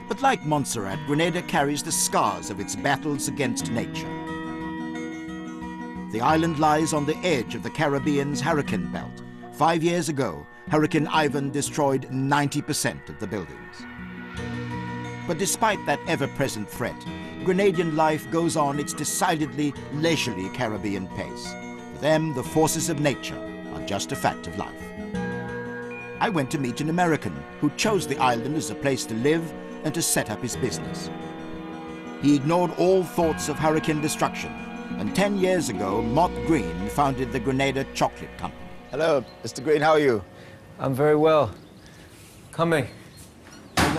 But like Montserrat, Grenada carries the scars of its battles against nature. The island lies on the edge of the Caribbean's hurricane belt. 5 years ago, Hurricane Ivan destroyed 90% of the buildings. But despite that ever-present threat, Grenadian life goes on its decidedly leisurely Caribbean pace. For them, the forces of nature are just a fact of life. I went to meet an American who chose the island as a place to live and to set up his business. He ignored all thoughts of hurricane destruction, and 10 years ago, Mott Green founded the Grenada Chocolate Company. Hello, Mr. Green, how are you? I'm very well. Coming.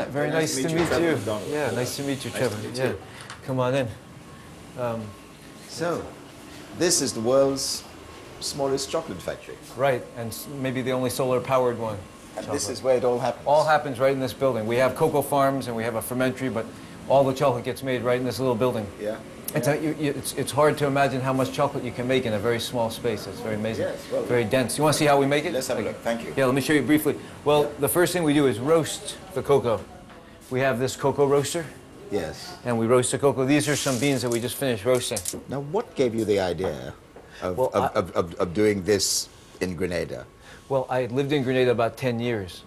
Very nice to meet you. Yeah, nice to meet you, Trevor. Yeah, come on in. So, this is the world's smallest chocolate factory. Right, and maybe the only solar-powered one. And this is where it all happens. All happens right in this building. We have cocoa farms and we have a fermentary, but all the chocolate gets made right in this little building. Yeah. It's hard to imagine how much chocolate you can make in a very small space. It's very amazing. Yes, well, very dense. You want to see how we make it? Let's have a look. Thank you. Yeah, let me show you briefly. Well, the first thing we do is roast the cocoa. We have this cocoa roaster. Yes. And we roast the cocoa. These are some beans that we just finished roasting. Now, what gave you the idea of doing this in Grenada? Well, I lived in Grenada about 10 years,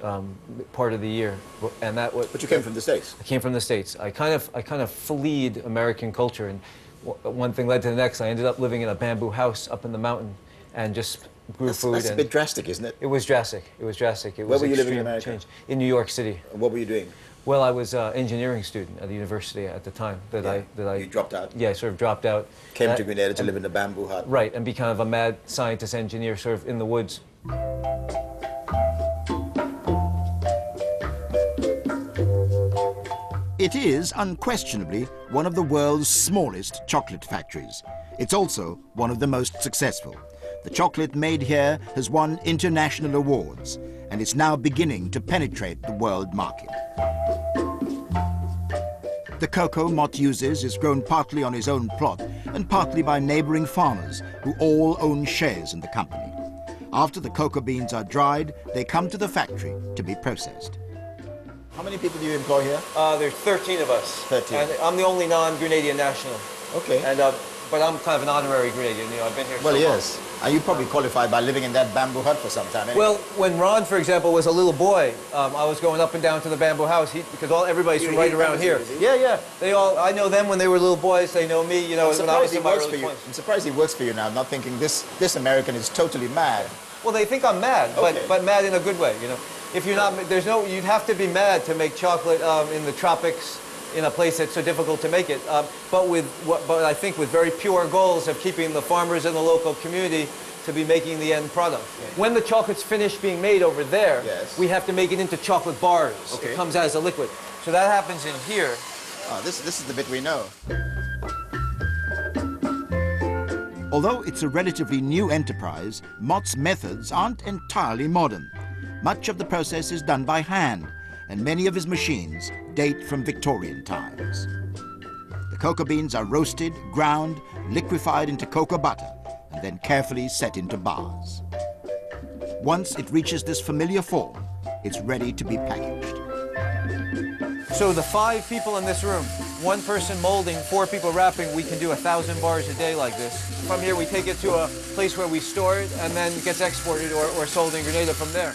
part of the year, and that was. But you came from the States. I came from the States. I kind of fled American culture, and one thing led to the next. I ended up living in a bamboo house up in the mountain, and just grew food. That's a bit drastic, isn't it? It was drastic. It was drastic. It Where was were you living in extreme America? change. In New York City. And what were you doing? Well, I was an engineering student at the university at the time. You dropped out? Yeah, I sort of dropped out. Came to Grenada to live in a bamboo hut. Right, and be kind of a mad scientist engineer, sort of in the woods. It is unquestionably one of the world's smallest chocolate factories. It's also one of the most successful. The chocolate made here has won international awards, and it's now beginning to penetrate the world market. The cocoa Mott uses is grown partly on his own plot and partly by neighboring farmers who all own shares in the company. After the cocoa beans are dried, they come to the factory to be processed. How many people do you employ here? There's 13 of us. 13. And I'm the only non-Grenadian national. Okay. And but I'm kind of an honorary Grenadian. You know, I've been here. Well, so yes. And you probably qualified by living in that bamboo hut for some time. Anyway. Well, when Ron, for example, was a little boy, I was going up and down to the bamboo house because everybody's from right around here. Yeah. They all. I know them when they were little boys. They know me. You know, when I was in my early 20s. I'm surprised he works for you now, not thinking this American is totally mad. Well, they think I'm mad, Okay. but mad in a good way. You know, if you're not, you'd have to be mad to make chocolate in the tropics, in a place that's so difficult to make it. But I think with very pure goals of keeping the farmers in the local community to be making the end product. When the chocolate's finished being made over there, yes, we have to make it into chocolate bars. Okay. It comes out as a liquid. So that happens in here. Oh, this is the bit we know. Although it's a relatively new enterprise, Mott's methods aren't entirely modern. Much of the process is done by hand, and many of his machines date from Victorian times. The cocoa beans are roasted, ground, liquefied into cocoa butter, and then carefully set into bars. Once it reaches this familiar form, it's ready to be packaged. So the 5 people in this room, 1 person molding, 4 people wrapping, we can do 1,000 bars a day like this. From here, we take it to a place where we store it, and then it gets exported or sold in Grenada from there.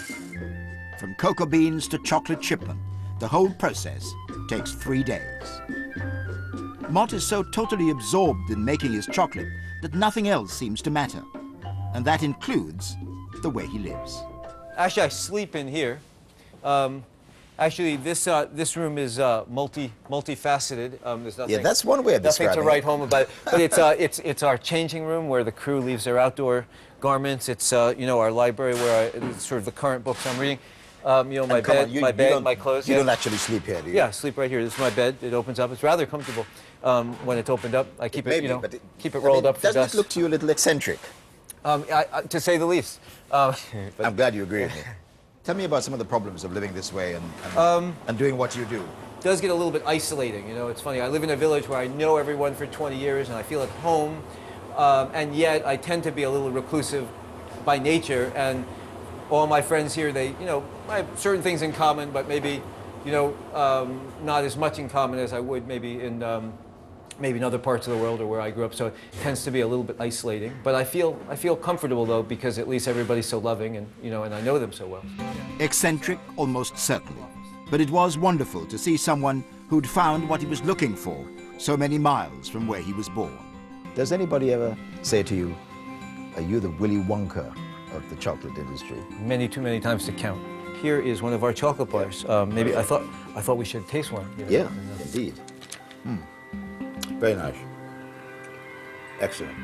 From cocoa beans to chocolate shipment, the whole process takes 3 days. Mott is so totally absorbed in making his chocolate that nothing else seems to matter. And that includes the way he lives. Actually, I sleep in here. Actually, this room is multifaceted. There's nothing. Yeah, that's one way of describing nothing to write home about. But it's our changing room where the crew leaves their outdoor garments. It's our library where it's sort of the current books I'm reading. My bed, my clothes. You don't actually sleep here, do you? Yeah, I sleep right here. This is my bed. It opens up. It's rather comfortable when it's opened up. I keep keep it rolled up for dust. Doesn't it look to you a little eccentric? To say the least. I'm glad you agree with me. Tell me about some of the problems of living this way and doing what you do. It does get a little bit isolating. You know, it's funny. I live in a village where I know everyone for 20 years and I feel at home, and yet I tend to be a little reclusive by nature. And all my friends here, I have certain things in common, but maybe not as much in common as I would maybe in other parts of the world or where I grew up. So it tends to be a little bit isolating. But I feel comfortable though because at least everybody's so loving and and I know them so well. Eccentric, almost certainly. But it was wonderful to see someone who'd found what he was looking for so many miles from where he was born. Does anybody ever say to you, are you the Willy Wonka of the chocolate industry? Many, too many times to count. Here is one of our chocolate bars. Maybe I thought we should taste one. Yeah, indeed. Very nice. Excellent.